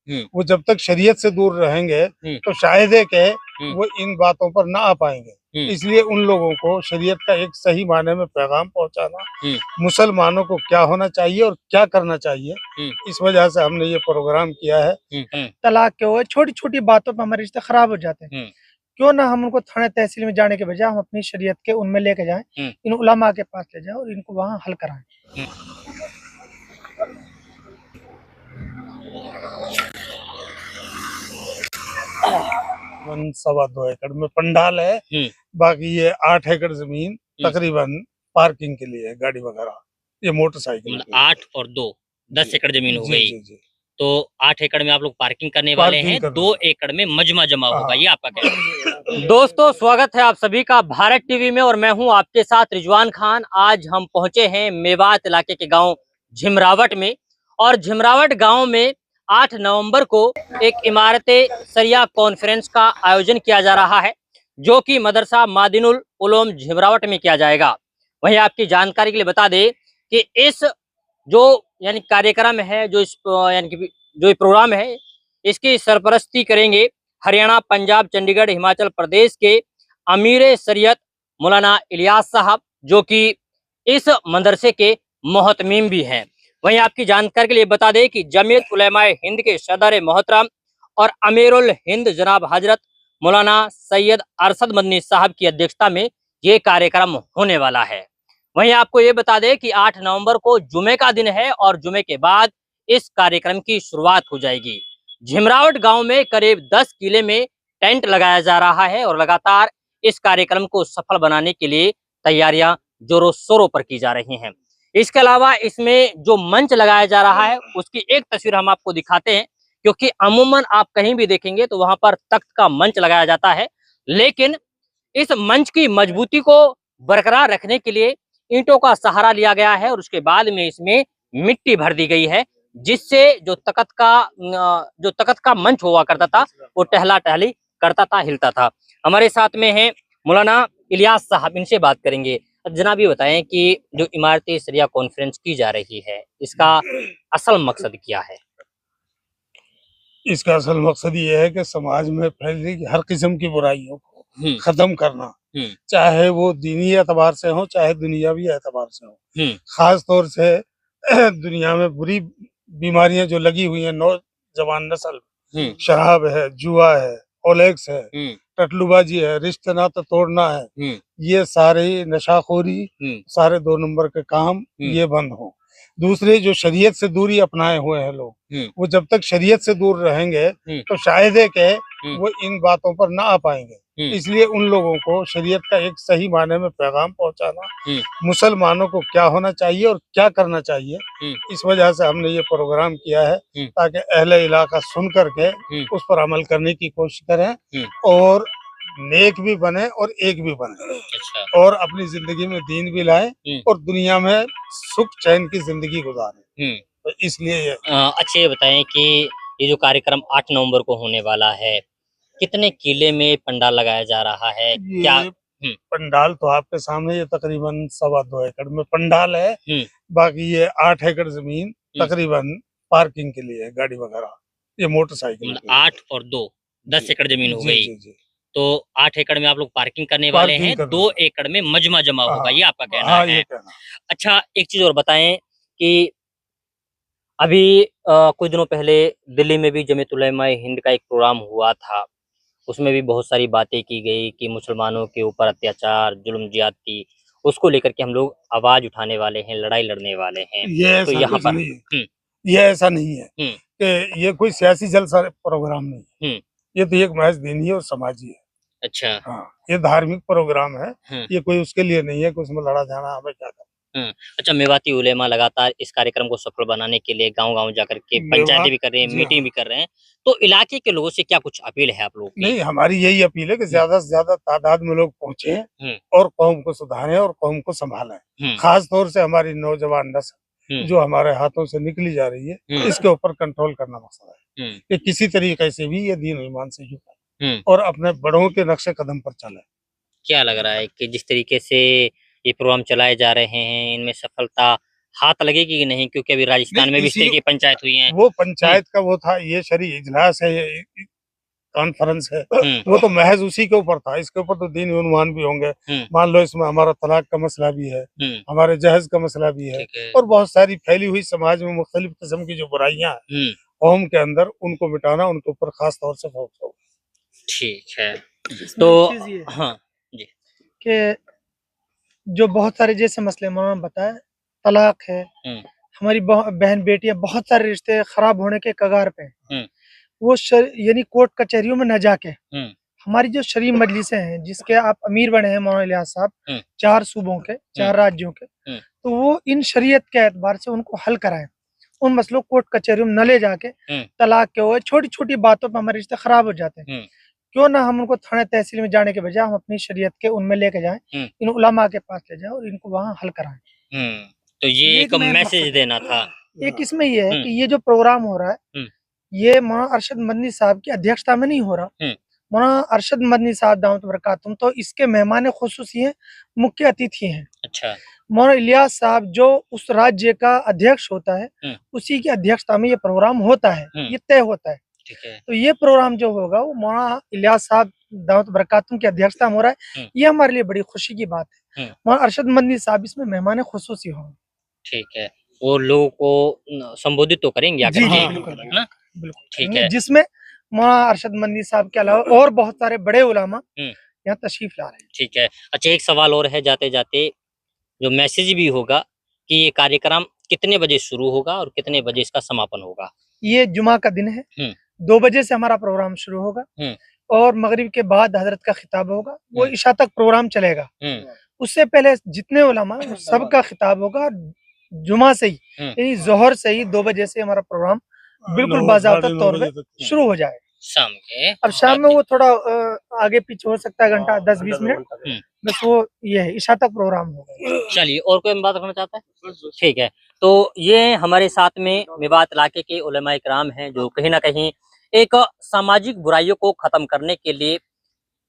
वो जब तक शरीयत से दूर रहेंगे तो शायद है कि वो इन बातों पर ना आ पाएंगे। इसलिए उन लोगों को शरीयत का एक सही मायने में पैगाम पहुंचाना, मुसलमानों को क्या होना चाहिए और क्या करना चाहिए, इस वजह से हमने ये प्रोग्राम किया है। तलाक के हुए छोटी छोटी बातों पर हमारे रिश्ते खराब हो जाते हैं। क्यों ना हम उनको थाने तहसील में जाने के बजाय हम अपनी शरीयत के उनमें लेके जाएं, इन उलमा के पास ले जाएं और इनको वहां हल कराएं। 1.25 एकड़ में पंडाल है, बाकी ये 8 एकड़ जमीन तकरीबन पार्किंग के लिए है, गाड़ी वगैरह, ये मोटरसाइकिल। 8 और 2 10 एकड़ जमीन हो गई। जी। तो 8 एकड़ में आप लोग पार्किंग करने वाले हैं, 2 एकड़ में मजमा जमा होगा, ये आपका कहना है। दोस्तों, स्वागत है आप सभी का भारत टीवी में और मैं हूं आपके साथ रिजवान खान। आज हम पहुंचे हैं मेवात इलाके के गांव झिमरावट में, और झिमरावट गांव में 8 नवंबर को एक इमारते सरिया कॉन्फ्रेंस का आयोजन किया जा रहा है, जो कि मदरसा मादिनुल उलूम झिमरावट में किया जाएगा। वहीं आपकी जानकारी के लिए बता दें कि इस जो यानी कार्यक्रम है, जो इस यानी कि जो ये प्रोग्राम है, इसकी सरपरस्ती करेंगे हरियाणा, पंजाब, चंडीगढ़, हिमाचल प्रदेश के अमीर शरीयत मौलाना इलियास साहब, जो कि इस मदरसे के मोहतमीम भी हैं। वहीं आपकी जानकारी के लिए बता दें कि जमीयत उलेमाए हिंद के सदर मोहतरम और अमीरुल हिंद जनाब हजरत मौलाना सैयद अरशद मदनी साहब की अध्यक्षता में ये कार्यक्रम होने वाला है। वहीं आपको ये बता दें कि 8 नवंबर को जुमे का दिन है और जुमे के बाद इस कार्यक्रम की शुरुआत हो जाएगी। झिमरावट गांव में करीब 10 किले में टेंट लगाया जा रहा है और लगातार इस कार्यक्रम को सफल बनाने के लिए तैयारियां जोरों शोरों पर की जा रही हैं। इसके अलावा इसमें जो मंच लगाया जा रहा है उसकी एक तस्वीर हम आपको दिखाते हैं, क्योंकि अमूमन आप कहीं भी देखेंगे तो वहां पर तख्त का मंच लगाया जाता है, लेकिन इस मंच की मजबूती को बरकरार रखने के लिए ईंटों का सहारा लिया गया है और उसके बाद में इसमें मिट्टी भर दी गई है, जिससे जो तख्त का मंच हुआ करता था वो टहला टहली करता था, हिलता था। हमारे साथ में है मौलाना इलियास साहब, इनसे बात करेंगे। जनाब, ये बताएं कि जो इमारती सरिया कॉन्फ्रेंस की जा रही है, इसका असल मकसद क्या है? इसका असल मकसद ये है कि समाज में फैली हर किस्म की बुराइयों को खत्म करना, चाहे वो दीनी एतबार से हो चाहे दुनियावी एतबार से हो। खास तौर से दुनिया में बुरी बीमारियां जो लगी हुई हैं नौजवान नस्ल, शराब है, जुआ है, ओलेक्स है, टटलूबाजी है, रिश्ते नाते तोड़ना है, ये सारे नशाखोरी, सारे 2 नंबर के काम ये बंद हो। दूसरे जो शरीयत से दूरी अपनाए हुए हैं लोग, वो जब तक शरीयत से दूर रहेंगे तो शायद है कि वो इन बातों पर ना आ पाएंगे। इसलिए उन लोगों को शरीयत का एक सही मायने में पैगाम पहुंचाना, मुसलमानों को क्या होना चाहिए और क्या करना चाहिए, इस वजह से हमने ये प्रोग्राम किया है, ताकि अहले इलाका सुन करके उस पर अमल करने की कोशिश करें और नेक भी बने और एक भी बने। अच्छा। और अपनी जिंदगी में दीन भी लाए और दुनिया में सुख चैन की जिंदगी गुजारे। तो इसलिए अच्छा, ये बताएं कि ये जो कार्यक्रम 8 नवंबर को होने वाला है, कितने किले में पंडाल लगाया जा रहा है? क्या पंडाल तो आपके सामने, ये तकरीबन 2.25 एकड़ में पंडाल है, बाकी ये 8 एकड़ जमीन तकरीबन पार्किंग के लिए है, गाड़ी वगैरह, ये मोटरसाइकिल। 8 और 2 10 एकड़ जमीन हो गई। तो 8 एकड़ में आप लोग पार्किंग करने वाले हैं, 2 एकड़ में मजमा जमा होगा, ये आपका कहना है। अच्छा, एक चीज और बताएं कि अभी कुछ दिनों पहले दिल्ली में भी जमीयत उलेमाए हिंद का एक प्रोग्राम हुआ था, उसमें भी बहुत सारी बातें की गई कि मुसलमानों के ऊपर अत्याचार, जुल्म ज्यादती, उसको लेकर के हम लोग आवाज उठाने वाले हैं, लड़ाई लड़ने वाले हैं। तो यहाँ पर ये ऐसा नहीं है कि ये कोई सियासी जलसा प्रोग्राम नहीं है, ये तो एक महज दीनी और समाजी है। अच्छा। हाँ, ये धार्मिक प्रोग्राम है, ये कोई उसके लिए नहीं है कि उसमें लड़ा जाना हमें क्या करना। अच्छा, मेवाती उलेमा लगातार इस कार्यक्रम को सफल बनाने के लिए गांव-गांव जाकर के पंचायतें भी कर रहे हैं, मीटिंग भी कर रहे हैं, तो इलाके के लोगों से क्या कुछ अपील है आप लोगों की? नहीं, हमारी यही अपील है कि ज्यादा से ज्यादा तादाद में लोग पहुंचे और कौम को सुधारें और कौम को संभालें। खास तौर से हमारी नौजवान नस्ल जो हमारे हाथों से निकली जा रही है, इसके ऊपर कंट्रोल करना मकसद है कि किसी तरीके से भी ये दीन ईमान से जुड़े और अपने बड़ों के नक्शे कदम पर चले। क्या लग रहा है कि जिस तरीके से ये प्रोग्राम चलाए जा रहे हैं, इनमें सफलता हाथ लगेगी कि नहीं, क्योंकि अभी राजस्थान में भी इस तरह की पंचायत हुई है। वो पंचायत का वो था, ये शरी इजलास है, कॉन्फ्रेंस है, वो तो महज उसी के ऊपर था। इसके ऊपर तो दीनी उन्वान भी होंगे। मान लो इसमें हमारा तलाक का मसला भी है, हमारे जहेज का मसला भी है, और बहुत सारी फैली हुई समाज में मुख्तलिफ किस्म की जो बुराइयां हैं कौम के अंदर, उनको मिटाना उनके ऊपर खास तौर से फोकस हो। ठीक है, तो हाँ जी, कि जो बहुत सारे जैसे मसले मौलाना बताया, तलाक है, हमारी बहन बेटियां बहुत सारे रिश्ते खराब होने के कगार पे हैं। वो यानी कोर्ट कचहरियों में न जाके हमारी जो शरीय मजलिसें हैं, जिसके आप अमीर बने हैं मौलाना इलियास साहब, 4 सूबों के, 4 राज्यों के, तो वो इन शरीयत के एतबार से उनको हल कराएं। उन मसलों कोर्ट कचहरियों में न ले जाके तलाक के हुए छोटी छोटी बातों पर हमारे रिश्ते खराब हो जाते हैं। क्यों ना हम उनको थाने तहसील में जाने के बजाय हम अपनी शरीयत के उनमें लेके जाएं, इन उलमा के पास ले जाएं और इनको वहाँ हल कराएं। तो ये एक मैसेज देना था। एक इसमें ये है कि ये जो प्रोग्राम हो रहा है, ये मौलाना अरशद मदनी साहब की अध्यक्षता में नहीं हो रहा। मौलाना अरशद मदनी साहब दामत बरकातुहू तो इसके मेहमान खुसूसी हैं, मुख्य अतिथि हैं। अच्छा। मौलाना इलियास साहब जो उस राज्य का अध्यक्ष होता है, उसी की अध्यक्षता में ये प्रोग्राम होता है, ये तय होता है। तो ये प्रोग्राम जो होगा वो मौलाना इलियास साहब दामत बरकातुहू की अध्यक्षता में हो रहा है। ये हमारे लिए बड़ी खुशी की बात है। मौलाना अरशद मदनी साहब इसमें मेहमान खुसूसी होंगे। ठीक है, वो लोगों को संबोधित तो करेंगे आकर के, ना? बिल्कुल ठीक है, जिसमें मौलाना अरशद मदनी साहब के अलावा और बहुत सारे बड़े उलमा यहाँ तशरीफ ला रहे हैं। ठीक है। अच्छा, एक सवाल और है जाते जाते, जो मैसेज भी होगा कि ये कार्यक्रम कितने बजे शुरू होगा और कितने बजे इसका समापन होगा? ये जुमा का दिन है, 2 बजे से हमारा प्रोग्राम शुरू होगा और मगरिब के बाद हजरत का खिताब होगा, वो इशा तक प्रोग्राम चलेगा। उससे पहले जितने उलमा सबका खिताब होगा। जुमा से ही यानी जोहर से ही 2 बजे से हमारा प्रोग्राम बिल्कुल बाज़ाब्ता तौर पे शुरू हो जाए। शाम के, अब शाम में वो थोड़ा आगे पीछे हो सकता है, घंटा 10-20 मिनट, बस वो ये है, इशा तक प्रोग्राम होगा। चलिए, और कोई बात करना चाहता है? ठीक है, तो ये हमारे साथ में मेवात इलाके के उलमा इकराम हैं, जो कहीं ना कहीं एक सामाजिक बुराइयों को खत्म करने के लिए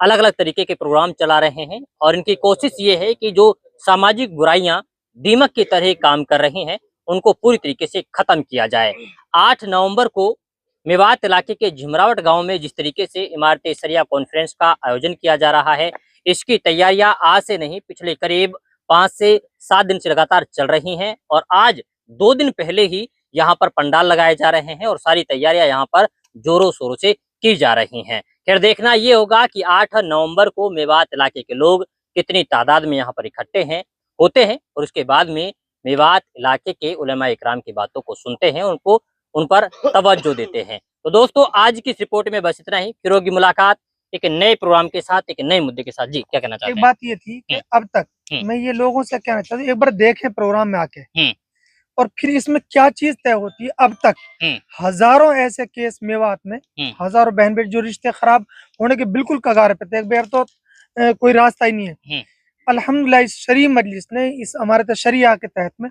अलग अलग तरीके के प्रोग्राम चला रहे हैं, और इनकी कोशिश ये है कि जो सामाजिक बुराइयां दीमक की तरह काम कर रही हैं, उनको पूरी तरीके से खत्म किया जाए। 8 नवंबर को मेवात इलाके के झिमरावट गांव में जिस तरीके से इमारत शरिया कॉन्फ्रेंस का आयोजन किया जा रहा है, इसकी तैयारियां आज से नहीं, पिछले करीब 5 से 7 दिन से लगातार चल रही हैं, और आज 2 दिन पहले ही यहाँ पर पंडाल लगाए जा रहे हैं और सारी तैयारियां यहाँ पर जोरों शोरों से की जा रही हैं। फिर देखना ये होगा कि 8 नवंबर को मेवात इलाके के लोग कितनी तादाद में यहाँ पर इकट्ठे होते हैं, और उसके बाद में मेवात इलाके के उलमा इकराम की बातों को सुनते हैं, उनको उन पर तवज्जो देते हैं। तो दोस्तों, आज की इस रिपोर्ट में बस इतना ही। फिर होगी मुलाकात एक नए प्रोग्राम के साथ, एक नए मुद्दे के साथ। जी, क्या कहना चाहते हैं? एक बात ये थी कि अब तक मैं ये लोगों से कहना चाहता हूँ, एक बार देखें प्रोग्राम में आके, और फिर इसमें क्या चीज तय होती है। अब तक हजारों ऐसे केस मेवात में, हजारों बहन बेटी जो रिश्ते खराब होने के बिल्कुल कगार पे थे, एक बार तो कोई रास्ता ही नहीं है। अल्हम्दुलिल्लाह इस शरीय मजलिस ने, इस इमारत शरिया के तहत में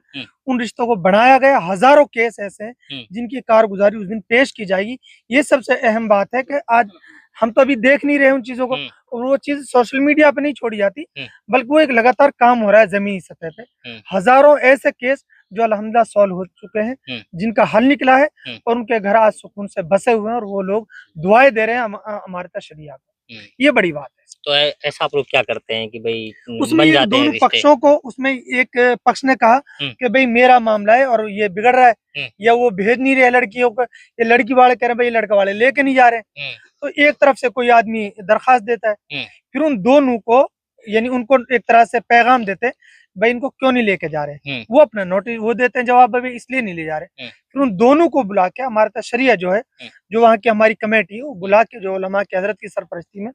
उन रिश्तों को बढ़ाया गया। हजारों केस ऐसे हैं जिनकी कारगुजारी उस दिन पेश की जाएगी। ये सबसे अहम बात है कि आज हम तो अभी देख नहीं रहे उन चीजों को, और वो चीज सोशल मीडिया पे नहीं छोड़ी जाती, बल्कि वो एक लगातार काम हो रहा है जमीनी सतह पे। हजारों ऐसे केस जो अल्हम्दुलिल्लाह सॉल्व हो चुके हैं, जिनका हल निकला है, और उनके घर आज सुकून से बसे हुए हैं, और वो लोग दुआएं दे रहे हैं इमारत शरिया को। ये बड़ी बात है। तो ऐसा आप लोग क्या करते हैं कि भाई उसमें बन जाते दोनों पक्षों को, उसमें एक पक्ष ने कहा कि भाई मेरा मामला है और ये बिगड़ रहा है, या वो भेज नहीं रहे लड़कियों को, ये लड़की वाले कह रहे हैं भाई लड़का वाले लेके नहीं जा रहे। तो एक तरफ से कोई आदमी दरखास्त देता है, फिर उन दोनों को, यानी उनको एक तरह से पैगाम देते भाई इनको क्यों नहीं लेके जा रहे, वो अपना नोटिस वो देते हैं जवाब, भाई इसलिए नहीं ले जा रहे। फिर उन दोनों को बुला के हमारा शरिया जो है, जो वहाँ की हमारी कमेटी, वो बुला के जो उलमा की हजरत की सरपरस्ती में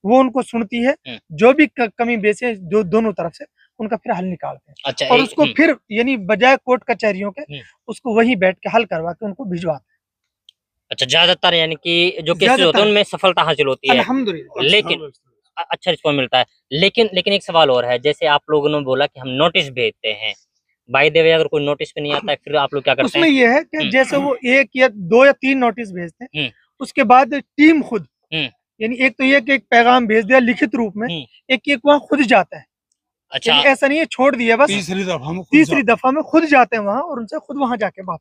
वो उनको सुनती है, जो भी कमी बेचे जो दोनों तरफ से, उनका फिर हल निकालते हैं। अच्छा, और उसको फिर यानी बजाय कोर्ट कचहरियों के, उसको वहीं बैठ के हल करवा के उनको भिजवाते हैं। अच्छा, ज्यादातर यानी कि जो केसेस होते हैं उनमें सफलता हासिल होती है, अल्हम्दुलिल्लाह। लेकिन अच्छा रिस्पॉन्स मिलता है। लेकिन एक सवाल और है, जैसे आप लोगों ने बोला कि हम नोटिस भेजते हैं, बाय द वे अगर कोई नोटिस पे नहीं आता है, फिर आप लोग क्या करते हैं? उसमें ये है कि जैसे वो 1 या 2 या 3 नोटिस भेजते हैं, उसके बाद टीम खुद, यानी एक तो ये कि एक पैगाम भेज दिया लिखित रूप में, एक वहाँ खुद जाता है, अच्छा, लेकिन ऐसा नहीं है छोड़ दिया बस, तीसरी दफा में खुद जाते हैं वहाँ और उनसे खुद वहाँ जाके बात।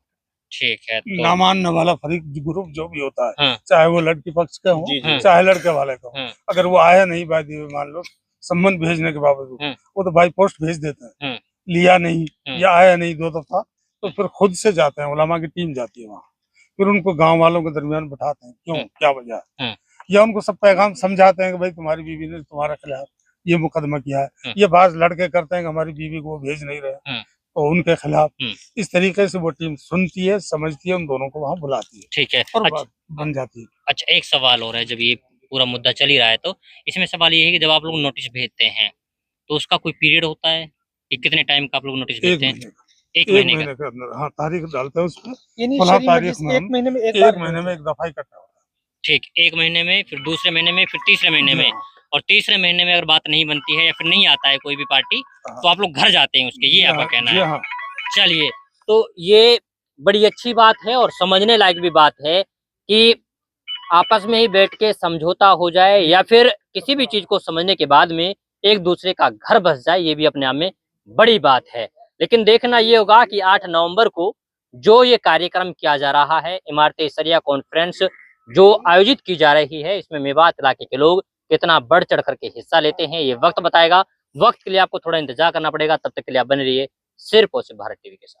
ठीक है। तो ना मानने वाला फरीक ग्रुप जो भी होता है, हाँ, चाहे वो लड़की पक्ष का हो जी, जी। चाहे लड़के वाले का हो, हाँ, अगर वो आया नहीं बाद में, मान लो संबंध भेजने के बावजूद, हाँ, वो तो बाई पोस्ट भेज देते हैं, हाँ, लिया नहीं हाँ, या आया नहीं 2 दफा, तो फिर खुद से जाते हैं, उलमा की टीम जाती है वहाँ, फिर उनको गांव वालों के दरमियान बैठाते हैं, क्यों, हाँ, क्या वजह है, हाँ, या उनको सब पैगाम समझाते हैं कि भाई तुम्हारी बीवी ने तुम्हारे खिलाफ ये मुकदमा किया है, हाँ, ये बात लड़के करते हैं कि हमारी बीवी को वो भेज नहीं रहे, हाँ, तो उनके खिलाफ हम्म, इस तरीके से वो टीम सुनती है, समझती है, उन दोनों को वहाँ बुलाती है ठीक है। और अच्छा, बात बन जाती है। अच्छा, एक सवाल और है, जब ये पूरा मुद्दा चल ही रहा है तो इसमें सवाल ये है कि जब आप लोग नोटिस भेजते हैं तो उसका कोई पीरियड होता है कि कितने टाइम का आप लोग नोटिस एक भेजते हैं? महीने का, एक एक महीने का। महीने के अंदर, हाँ, तारीख डालते हैं उसमें, यानी फला शरीय तारीख मजलिस में एक हम महीने में एक एक बार महीने में एक दफा इकट्ठा होता ठीक, एक महीने में, फिर दूसरे महीने में, फिर तीसरे महीने है। में, और तीसरे महीने में अगर बात नहीं बनती है या फिर नहीं आता है कोई भी पार्टी, तो आप लोग घर जाते हैं उसके, ये आपका कहना जी है? हाँ, चलिए, तो ये बड़ी अच्छी बात है और समझने लायक भी बात है कि आपस में ही बैठ के समझौता हो जाए या फिर किसी भी चीज को समझने के बाद में एक दूसरे का घर बस जाए, ये भी अपने आप में बड़ी बात है। लेकिन देखना ये होगा कि 8 नवंबर को जो ये कार्यक्रम किया जा रहा है, इमारत सरिया कॉन्फ्रेंस जो आयोजित की जा रही है, इसमें मेवात इलाके के लोग कितना बढ़ चढ़ करके हिस्सा लेते हैं, ये वक्त बताएगा। वक्त के लिए आपको थोड़ा इंतजार करना पड़ेगा, तब तक के लिए आप बने रहिए सिर्फ और सिर्फ भारत टीवी के साथ।